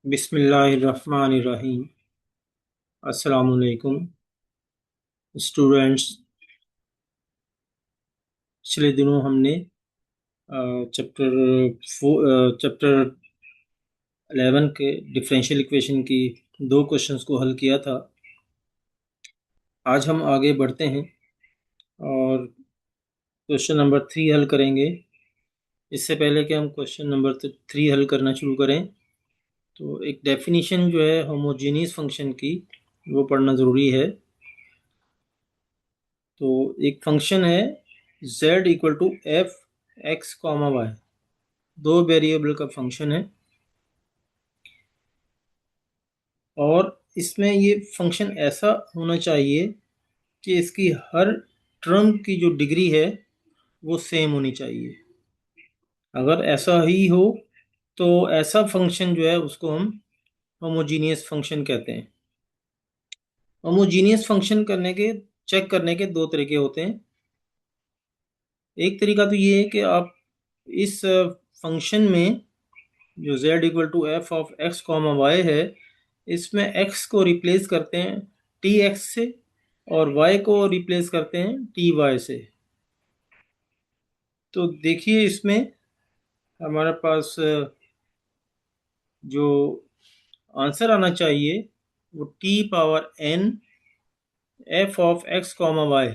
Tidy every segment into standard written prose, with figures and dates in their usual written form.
बिस्मिल्लाहिर्रहमानिर्रहीम। अस्सलामुअलैकुम स्टूडेंट्स। पिछले दिनों हमने चैप्टर 11 के डिफरेंशियल इक्वेशन की दो क्वेश्चंस को हल किया था। आज हम आगे बढ़ते हैं और क्वेश्चन नंबर 3 हल करेंगे। इससे पहले कि हम क्वेश्चन नंबर 3 हल करना शुरू करें, तो एक डेफिनेशन जो है होमोजीनियस फंक्शन की, वो पढ़ना ज़रूरी है। तो एक फंक्शन है z equal to f x comma y, दो वेरिएबल का फंक्शन है और इसमें ये फंक्शन ऐसा होना चाहिए कि इसकी हर टर्म की जो डिग्री है वो सेम होनी चाहिए। अगर ऐसा ही हो तो ऐसा फंक्शन जो है उसको हम होमोजीनियस फंक्शन कहते हैं। होमोजीनियस फंक्शन चेक करने के दो तरीके होते हैं। एक तरीका तो ये है कि आप इस फंक्शन में जो z equal to f of x comma y है, इसमें x को रिप्लेस करते हैं टी एक्स से और y को रिप्लेस करते हैं टी वाई से। तो देखिए, इसमें हमारे पास जो आंसर आना चाहिए वो t power n f of x comma y,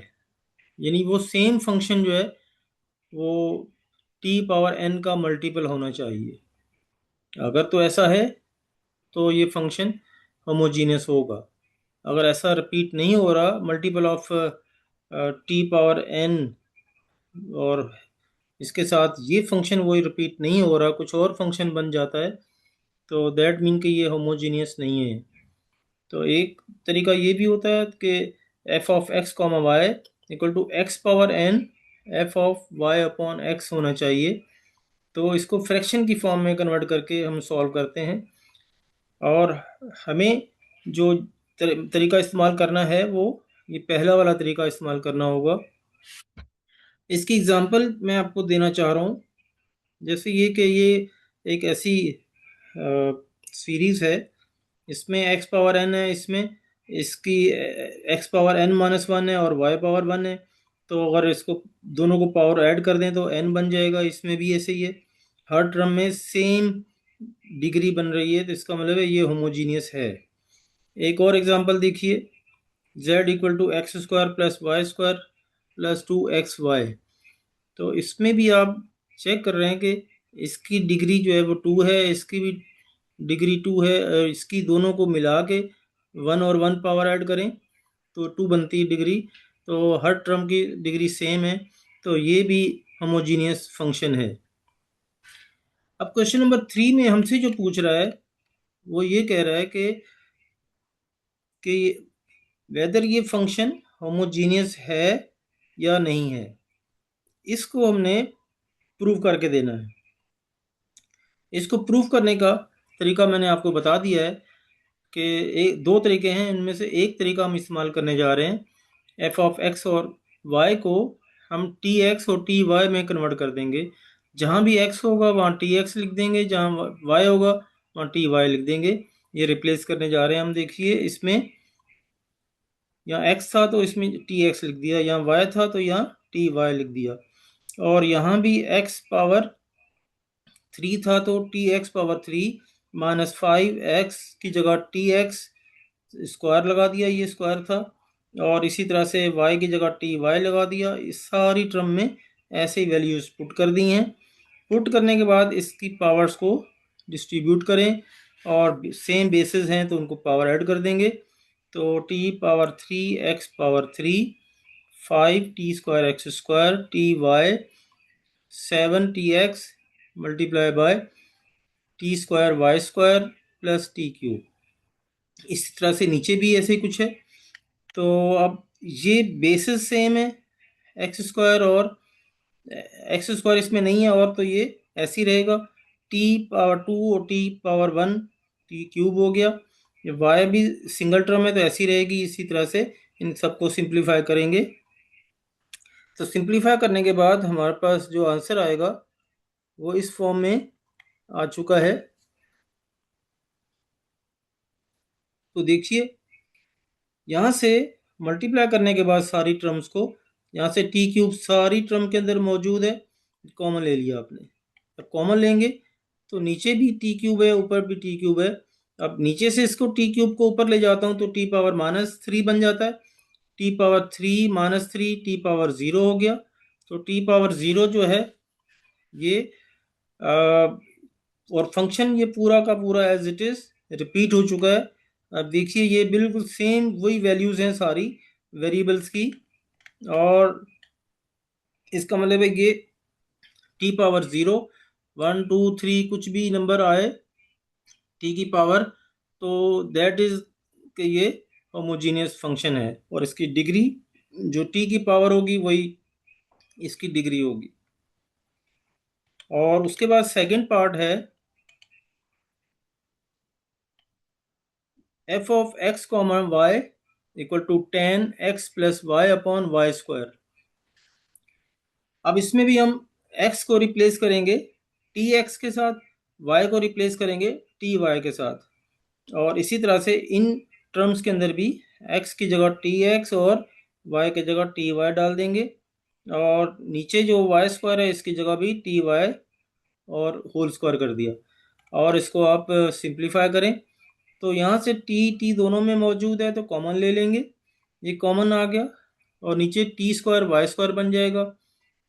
यानी वो सेम फंक्शन जो है वो टी पावर n का मल्टीपल होना चाहिए। अगर तो ऐसा है तो ये फंक्शन होमोजीनियस होगा। अगर ऐसा रिपीट नहीं हो रहा, multiple of t power n, और इसके साथ ये फंक्शन वही रिपीट नहीं हो रहा, कुछ और फंक्शन बन जाता है, तो दैट मीन कि ये होमोजीनियस नहीं है। तो एक तरीका ये भी होता है कि f of x comma y equal to x power n f of y upon x होना चाहिए। तो इसको फ्रैक्शन की फॉर्म में कन्वर्ट करके हम सॉल्व करते हैं और हमें जो तरीका इस्तेमाल करना है वो ये पहला वाला तरीका इस्तेमाल करना होगा। इसकी एग्जांपल मैं आपको देना चाह रहा हूँ। जैसे ये कि ये एक ऐसी सीरीज है, इसमें एक्स पावर एन है, इसमें इसकी x power n minus one है और वाई पावर वन है। तो अगर इसको दोनों को पावर ऐड कर दें तो एन बन जाएगा। इसमें भी ऐसे ही है, हर टर्म में सेम डिग्री बन रही है, तो इसका मतलब है ये होमोजीनियस है। एक और एग्जांपल देखिए, z equal to x square plus y square plus two x y. तो इसमें भी आप चेक कर रहे हैं कि इसकी डिग्री जो है वो टू है, इसकी भी डिग्री टू है, और इसकी दोनों को मिला के वन और वन पावर ऐड करें तो टू बनती है डिग्री। तो हर टर्म की डिग्री सेम है, तो ये भी होमोजीनियस फंक्शन है। अब क्वेश्चन नंबर 3 में हमसे जो पूछ रहा है वो ये कह रहा है कि वेदर ये फंक्शन होमोजीनियस है या नहीं है, इसको हमने प्रूव करके देना है। इसको प्रूव करने का तरीका मैंने आपको बता दिया है कि दो तरीके हैं, इनमें से एक तरीका हम इस्तेमाल करने जा रहे हैं। एफ ऑफ एक्स और वाई को हम टी एक्स और टी वाई में कन्वर्ट कर देंगे। जहाँ भी एक्स होगा वहाँ टी एक्स लिख देंगे, जहाँ वाई होगा वहाँ टी वाई लिख देंगे। ये रिप्लेस करने जा रहे हैं हम। देखिए, इसमें यहाँ एक्स था तो इसमें टी एक्स लिख दिया, यहाँ वाई था तो यहाँ टी वाई लिख दिया, और यहाँ भी एक्स पावर थ्री था तो T x power three minus five x की जगह टी एक्स स्क्वायर लगा दिया, ये स्क्वायर था, और इसी तरह से y की जगह टी वाई लगा दिया। इस सारी टर्म में ऐसे ही वैल्यूज पुट कर दी हैं। पुट करने के बाद इसकी पावर्स को डिस्ट्रीब्यूट करें और सेम बेसिस हैं तो उनको पावर ऐड कर देंगे। तो t power three x power three, five t square x square, t y seven t x multiply by t square y square plus t cube. इस तरह से नीचे भी ऐसे ही कुछ है। तो अब ये बेसिस सेम है, एक्स स्क्वायर, और एक्स स्क्वायर इसमें नहीं है और तो ये ऐसे ही रहेगा। टी पावर टू और T power one T cube हो गया। ये वाई भी सिंगल टर्म है तो ऐसी रहेगी। इसी तरह से इन सबको सिंप्लीफाई करेंगे। तो सिंप्लीफाई करने के बाद हमारे पास जो आंसर आएगा वो इस फॉर्म में आ चुका है। तो देखिए यहाँ से मल्टीप्लाई करने के बाद सारी टर्म्स को, यहाँ से टी क्यूब सारी टर्म के अंदर मौजूद है, कॉमन ले लिया आपने। अब कॉमन लेंगे तो नीचे भी टी क्यूब है, ऊपर भी टी क्यूब है। अब नीचे से इसको टी क्यूब को ऊपर ले जाता हूँ तो टी पावर -3 बन जाता है। टी पावर 3 -3 टी पावर 0 हो गया। तो टी पावर 0 जो है ये और फंक्शन ये पूरा का पूरा एज इट इज रिपीट हो चुका है। अब देखिए ये बिल्कुल सेम वही वैल्यूज हैं सारी वेरिएबल्स की, और इसका मतलब है ये टी पावर 0 1 2 3 कुछ भी नंबर आए टी की पावर, तो दैट इज कि ये होमोजीनियस फंक्शन है, और इसकी डिग्री जो टी की पावर होगी वही इसकी डिग्री होगी। और उसके बाद सेकंड पार्ट है f of x common y equal to 10x plus y upon y square. अब इसमें भी हम x को रिप्लेस करेंगे टी एक्स के साथ, y को रिप्लेस करेंगे टी वाई के साथ, और इसी तरह से इन टर्म्स के अंदर भी x की जगह टी एक्स और y की जगह टी वाई डाल देंगे, और नीचे जो वाई स्क्वायर है इसकी जगह भी टी वाई और होल स्क्वायर कर दिया। और इसको आप सिंप्लीफाई करें तो यहाँ से टी टी दोनों में मौजूद है तो कॉमन ले लेंगे, ये कॉमन आ गया, और नीचे टी स्क्वायर वाई स्क्वायर बन जाएगा,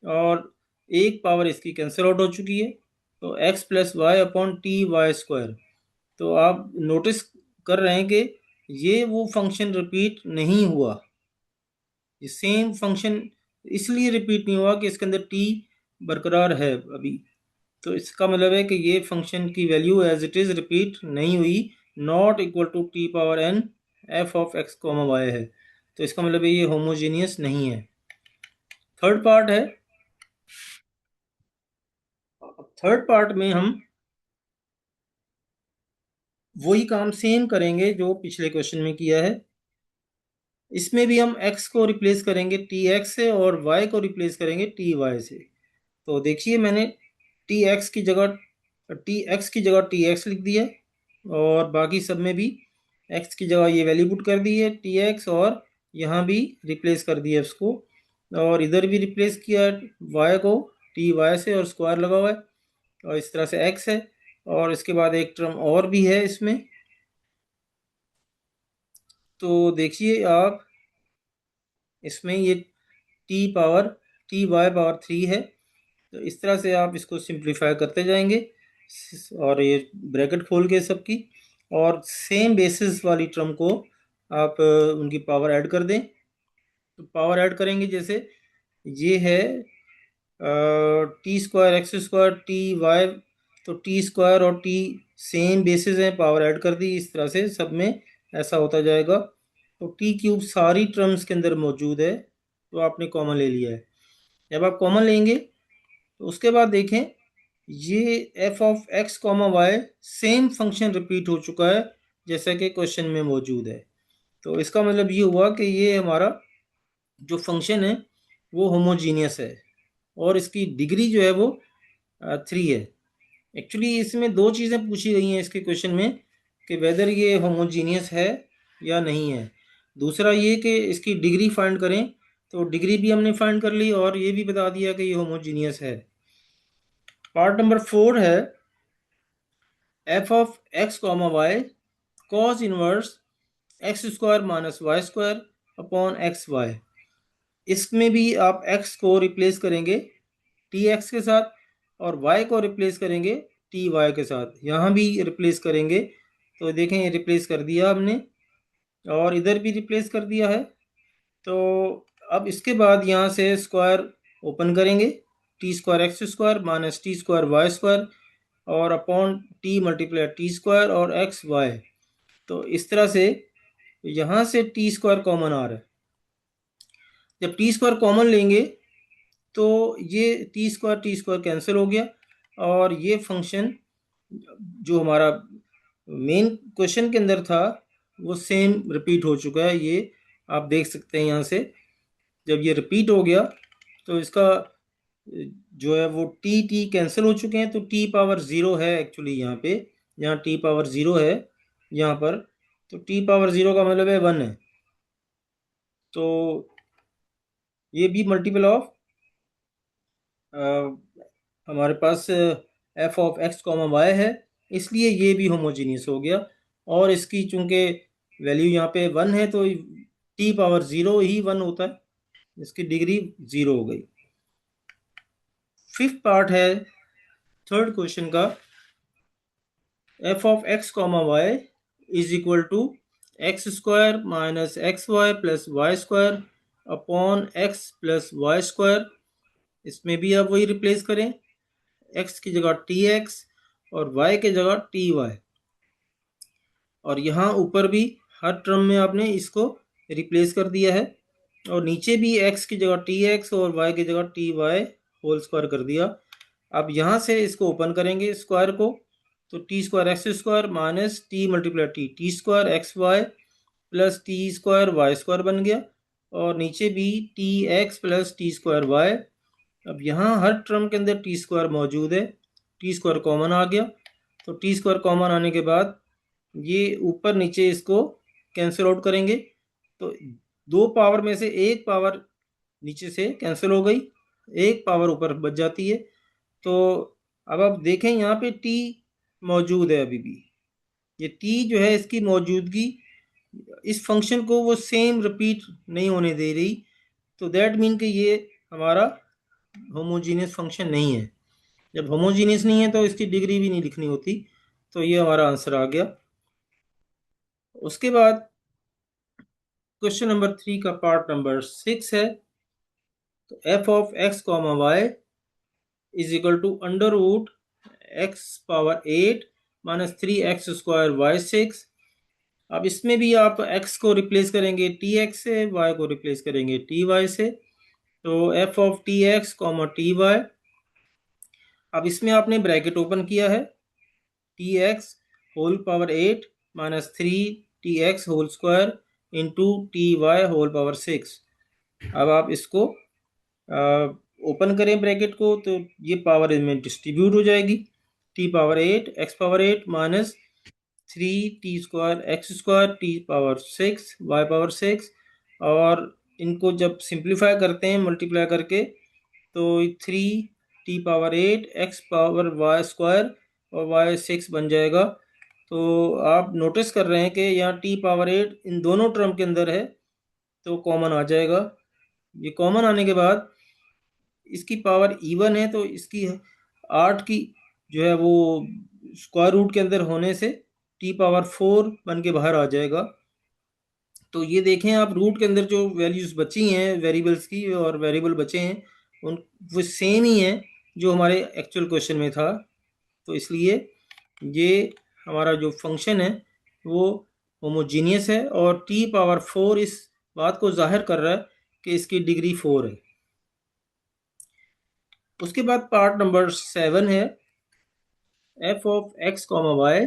और एक पावर इसकी कैंसिल आउट हो चुकी है, तो x plus y upon t y square. तो आप नोटिस कर रहे हैं कि ये वो फंक्शन रिपीट नहीं हुआ, ये सेम फंक्शन इसलिए रिपीट नहीं हुआ कि इसके अंदर टी बरकरार है अभी। तो इसका मतलब है कि ये फंक्शन की value as it is repeat नहीं हुई, not equal to t power n f of x comma y है। तो इसका मतलब है ये होमोजीनियस नहीं है। थर्ड पार्ट है, थर्ड पार्ट में हम वही काम सेम करेंगे जो पिछले क्वेश्चन में किया है। इसमें भी हम x को रिप्लेस करेंगे टी एक्स से और y को रिप्लेस करेंगे टी वाई से। तो देखिए मैंने टी एक्स की जगह टी एक्स लिख दिया, और बाकी सब में भी x की जगह ये वैल्यू पुट कर दी है टी एक्स, और यहाँ भी रिप्लेस कर दिया उसको, और इधर भी रिप्लेस किया y को टी वाई से और स्क्वायर लगा हुआ है, और इस तरह से x है, और इसके बाद एक टर्म और भी है इसमें। तो देखिए आप इसमें ये टी वाई पावर 3 है, तो इस तरह से आप इसको सिंप्लीफाई करते जाएंगे, और ये ब्रैकेट खोल के सबकी, और सेम बेसिस वाली टर्म को आप उनकी पावर ऐड कर दें। तो पावर ऐड करेंगे जैसे ये है t square x square t y, तो टी स्क्वायर और टी सेम बेसिस हैं, पावर ऐड कर दी, इस तरह से सब में ऐसा होता जाएगा। तो टी क्यूब सारी टर्म्स के अंदर मौजूद है, तो आपने कॉमन ले लिया है। जब आप कॉमन लेंगे तो उसके बाद देखें ये f of x comma y same function repeat हो चुका है जैसा कि क्वेश्चन में मौजूद है। तो इसका मतलब ये हुआ कि ये हमारा जो फंक्शन है वो होमोजीनियस है, और इसकी डिग्री जो है वो 3 है। एक्चुअली इसमें दो चीज़ें पूछी गई हैं इसके क्वेश्चन में, कि वेदर ये होमोजीनियस है या नहीं है। दूसरा ये कि इसकी डिग्री फाइंड करें, तो डिग्री भी हमने फाइंड कर ली और ये भी बता दिया कि ये होमोजीनियस है। पार्ट नंबर 4 है f of x comma y cos inverse x square minus y square upon x y. इसमें भी आप x को रिप्लेस करेंगे टी एक्स के साथ, और y को रिप्लेस करेंगे टी वाई के साथ, यहाँ भी रिप्लेस करेंगे। तो देखें ये रिप्लेस कर दिया हमने, और इधर भी रिप्लेस कर दिया है। तो अब इसके बाद यहाँ से स्क्वायर ओपन करेंगे, t square x square minus t square y square, और upon t multiply t square और एक्स वाई। तो इस तरह से यहाँ से टी स्क्वायर कॉमन आ रहा है। जब टी स्क्वायर कॉमन लेंगे तो ये टी स्क्वायर कैंसिल हो गया, और ये फंक्शन जो हमारा मेन क्वेश्चन के अंदर था वो सेम रिपीट हो चुका है। ये आप देख सकते हैं यहाँ से, जब ये रिपीट हो गया तो इसका जो है वो टी टी कैंसिल हो चुके हैं, तो टी पावर 0 है एक्चुअली यहाँ पे, यहाँ टी पावर 0 है यहाँ पर, तो टी पावर 0 का मतलब है 1 है, तो ये भी मल्टीपल ऑफ हमारे पास f of x comma y है, इसलिए ये भी होमोजीनियस हो गया। और इसकी चूंकि वैल्यू यहाँ पे 1 है तो टी पावर 0 ही 1 होता है, इसकी डिग्री 0 हो गई। फिफ्थ पार्ट है थर्ड क्वेश्चन का, f of x comma y is equal to x square minus x y plus y square upon x plus y square. इसमें भी आप वही रिप्लेस करें, एक्स की जगह टी एक्स और वाई की जगह टी वाई, और यहाँ ऊपर भी हर टर्म में आपने इसको रिप्लेस कर दिया है, और नीचे भी एक्स की जगह टी एक्स और वाई की जगह टी वाई होल स्क्वायर कर दिया। अब यहाँ से इसको ओपन करेंगे स्क्वायर को, तो t square x square minus t multiply t square x y plus t square y square बन गया, और नीचे भी t x plus t square y. अब यहाँ हर टर्म के अंदर टी स्क्वायर मौजूद है, टी स्क्वायर कॉमन आ गया, तो टी स्क्वायर कॉमन आने के बाद ये ऊपर नीचे इसको कैंसिल आउट करेंगे, तो दो पावर में से एक पावर नीचे से कैंसिल हो गई, एक पावर ऊपर बच जाती है। तो अब आप देखें यहाँ पे टी मौजूद है अभी भी, ये टी जो है इसकी मौजूदगी इस फंक्शन को वो सेम रिपीट नहीं होने दे रही, तो दैट मीन कि ये हमारा होमोजीनियस फंक्शन नहीं है। जब होमोजीनियस नहीं है तो इसकी डिग्री भी नहीं लिखनी होती, तो ये हमारा आंसर आ गया। उसके बाद क्वेश्चन नंबर 3 का पार्ट नंबर 6 है, तो f of x comma y is equal to under root x power 8 minus 3x square y 6। अब इसमें भी आप x को रिप्लेस करेंगे टी एक्स से, y को रिप्लेस करेंगे टी वाई से, तो f of t x comma t y. अब इसमें आपने ब्रैकेट ओपन किया है, t x whole power 8 minus 3 t x whole square into t y whole power 6। अब आप इसको ओपन करें ब्रैकेट को, तो ये पावर इनमें डिस्ट्रीब्यूट हो जाएगी, t power 8 x power 8 minus 3 t square x square t power 6 y power 6। और इनको जब सिंप्लीफाई करते हैं मल्टीप्लाई करके, तो 3 t power 8 x power y square और वाई 6 बन जाएगा। तो आप नोटिस कर रहे हैं कि यहाँ टी पावर 8 इन दोनों टर्म के अंदर है, तो कॉमन आ जाएगा। ये कॉमन आने के बाद इसकी पावर इवन है, तो इसकी 8 की जो है वो स्क्वायर रूट के अंदर होने से टी पावर 4 बन के बाहर आ जाएगा। तो ये देखें आप, रूट के अंदर जो वैल्यूज बची हैं वेरिएबल्स की और वेरिएबल बचे हैं उन वो सेम ही हैं जो हमारे एक्चुअल क्वेश्चन में था, तो इसलिए ये हमारा जो फंक्शन है वो होमोजीनियस है, और टी पावर 4 इस बात को जाहिर कर रहा है कि इसकी डिग्री 4 है। उसके बाद पार्ट नंबर 7 है, f of x comma y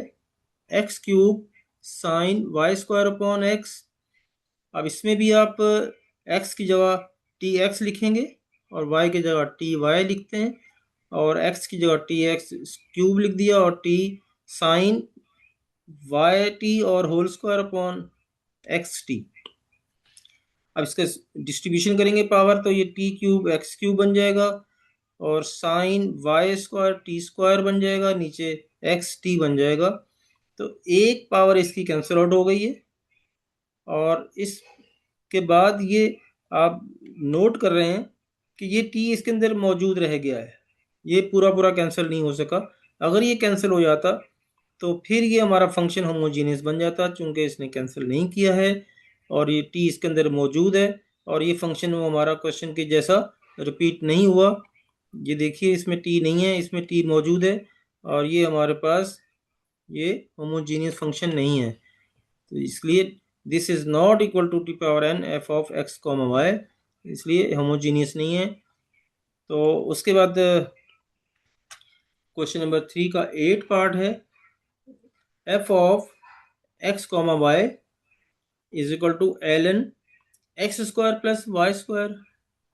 x cube sine y square upon x. अब इसमें भी आप एक्स की जगह टी एक्स लिखेंगे और वाई की जगह टी वाई लिखते हैं, और एक्स की जगह टी एक्स क्यूब लिख दिया और टी साइन वाई टी और whole square upon x t. अब इसका डिस्ट्रीब्यूशन करेंगे पावर, तो ये टी क्यूब एक्स क्यूब बन जाएगा और sine y square t square बन जाएगा, नीचे एक्स टी बन जाएगा। तो एक पावर इसकी कैंसिल आउट हो गई है, और इसके बाद ये आप नोट कर रहे हैं कि ये टी इसके अंदर मौजूद रह गया है, ये पूरा पूरा कैंसिल नहीं हो सका। अगर ये कैंसिल हो जाता तो फिर ये हमारा फंक्शन होमोजीनियस बन जाता, चूंकि इसने कैंसिल नहीं किया है और ये टी इसके अंदर मौजूद है, और ये फंक्शन वो हमारा क्वेश्चन के जैसा रिपीट नहीं हुआ। ये देखिए इसमें टी नहीं है, इसमें टी मौजूद है, और ये हमारे पास ये होमोजीनियस फंक्शन नहीं है, तो इसलिए this is not equal to t power n f of x comma y, इसलिए होमोजीनियस नहीं है। तो उसके बाद क्वेश्चन नंबर 3 का 8 पार्ट है, f of x comma y is equal to l n x square plus y square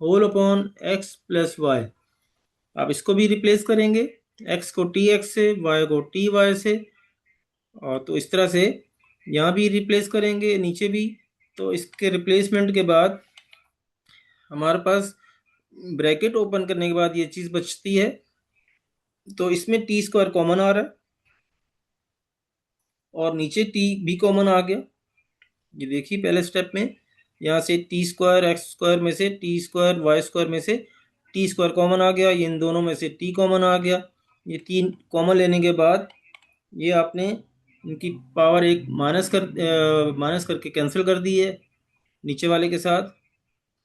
whole upon x plus y. आप इसको भी रिप्लेस करेंगे, एक्स को टी एक्स से, वाई को टी वाई से, और तो इस तरह से यहाँ भी रिप्लेस करेंगे, नीचे भी। तो इसके रिप्लेसमेंट के बाद हमारे पास ब्रैकेट ओपन करने के बाद ये चीज़ बचती है। तो इसमें टी स्क्वायर कॉमन आ रहा है और नीचे टी भी कॉमन आ गया। ये देखिए पहले स्टेप में यहाँ से टी स्क्वायर एक्स स्क्वायर में से टी स्क्वायर वाई स्क्वायर में से टी स्क्वायर कॉमन आ गया, ये इन दोनों में से टी कॉमन आ गया। ये तीन कॉमन लेने के बाद ये आपने इनकी पावर एक माइनस करके कैंसिल कर दी है नीचे वाले के साथ।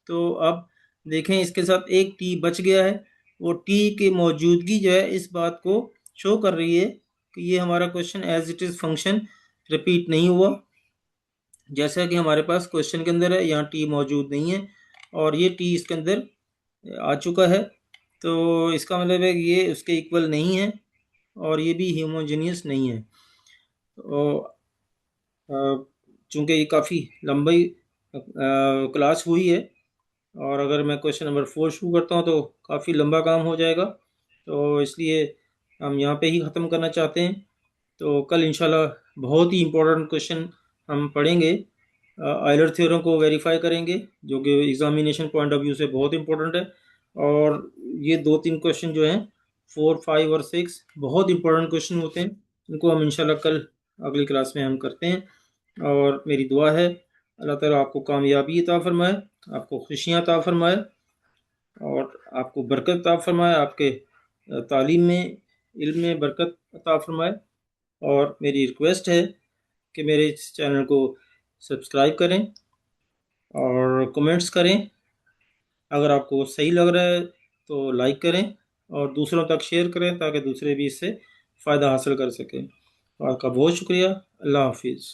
तो अब देखें इसके साथ एक टी बच गया है। वो टी की मौजूदगी जो है इस बात को शो कर रही है कि ये हमारा question as it is function repeat नहीं हुआ, जैसा कि हमारे पास क्वेश्चन के अंदर है। यहाँ टी मौजूद नहीं है और ये टी इसके अंदर आ चुका है। तो इसका मतलब है कि ये उसके इक्वल नहीं है और ये भी होमोजेनियस नहीं है। तो चूँकि ये काफ़ी लंबी क्लास हुई है और अगर मैं क्वेश्चन नंबर 4 शुरू करता हूँ तो काफ़ी लंबा काम हो जाएगा, तो इसलिए हम यहाँ पे ही ख़त्म करना चाहते हैं। तो कल इंशाल्लाह बहुत ही इम्पोर्टेंट क्वेश्चन हम पढ़ेंगे, आयलर थ्योरम को वेरीफाई करेंगे, जो कि एग्जामिनेशन पॉइंट ऑफ व्यू से बहुत इंपॉर्टेंट है। और ये 2-3 क्वेश्चन जो हैं 4, 5 और 6 बहुत इंपॉर्टेंट क्वेश्चन होते हैं। इनको हम इंशाल्लाह कल अगली क्लास में हम करते हैं। और मेरी दुआ है अल्लाह ताला आपको कामयाबी अता फरमाए, आपको खुशियाँ अता फरमाए और आपको बरकत अता फरमाए, आपके तालीम में, इल्म में बरकत अता फरमाए। और मेरी रिक्वेस्ट है कि मेरे इस चैनल को सब्सक्राइब करें और कमेंट्स करें। अगर आपको सही लग रहा है तो लाइक करें और दूसरों तक शेयर करें ताकि दूसरे भी इससे फ़ायदा हासिल कर सकें। आपका बहुत शुक्रिया। अल्लाह हाफिज़।